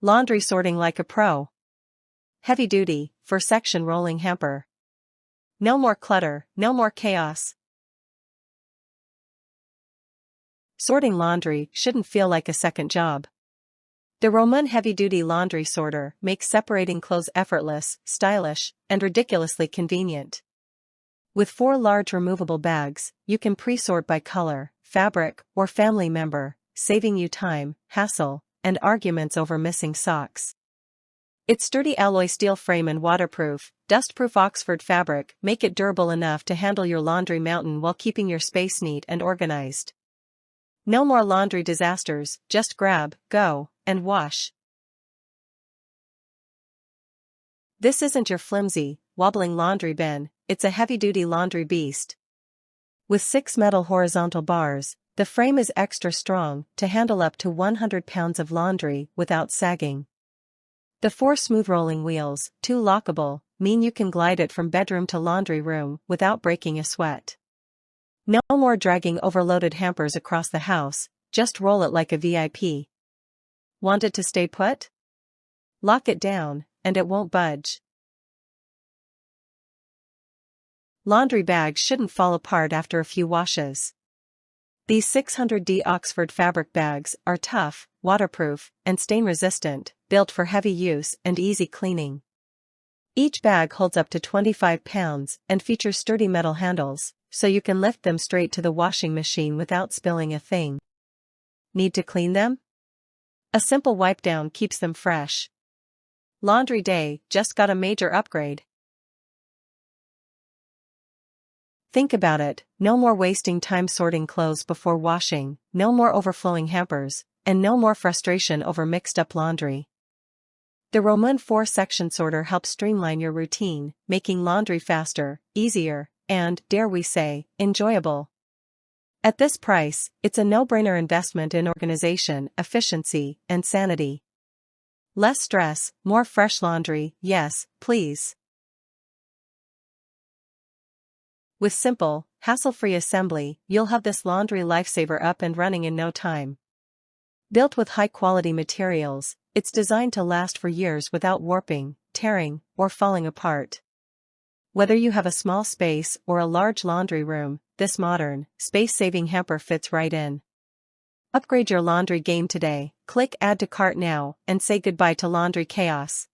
Laundry sorting like a pro. Heavy duty, for section rolling hamper. No more clutter, no more chaos. Sorting laundry shouldn't feel like a second job. The ROMOON Heavy-Duty Laundry Sorter makes separating clothes effortless, stylish, and ridiculously convenient. With 4 large removable bags, you can pre-sort by color, fabric, or family member, saving you time, hassle, and arguments over missing socks. Its sturdy alloy steel frame and waterproof, dustproof Oxford fabric make it durable enough to handle your laundry mountain while keeping your space neat and organized. No more laundry disasters, just grab, go, and wash. This isn't your flimsy, wobbling laundry bin, it's a heavy-duty laundry beast. With 6 metal horizontal bars, the frame is extra strong to handle up to 100 pounds of laundry without sagging. The 4 smooth rolling wheels, 2 lockable, mean you can glide it from bedroom to laundry room without breaking a sweat. No more dragging overloaded hampers across the house, just roll it like a VIP. Want it to stay put? Lock it down, and it won't budge. Laundry bags shouldn't fall apart after a few washes. These 600D Oxford fabric bags are tough, waterproof, and stain-resistant, built for heavy use and easy cleaning. Each bag holds up to 25 pounds and features sturdy metal handles, so you can lift them straight to the washing machine without spilling a thing. Need to clean them? A simple wipe down keeps them fresh. Laundry day just got a major upgrade. Think about it, no more wasting time sorting clothes before washing, no more overflowing hampers, and no more frustration over mixed-up laundry. The ROMOON 4-section sorter helps streamline your routine, making laundry faster, easier, and, dare we say, enjoyable. At this price, it's a no-brainer investment in organization, efficiency, and sanity. Less stress, more fresh laundry, yes, please. With simple, hassle-free assembly, you'll have this laundry lifesaver up and running in no time. Built with high-quality materials, it's designed to last for years without warping, tearing, or falling apart. Whether you have a small space or a large laundry room, this modern, space-saving hamper fits right in. Upgrade your laundry game today, click Add to Cart now, and say goodbye to laundry chaos.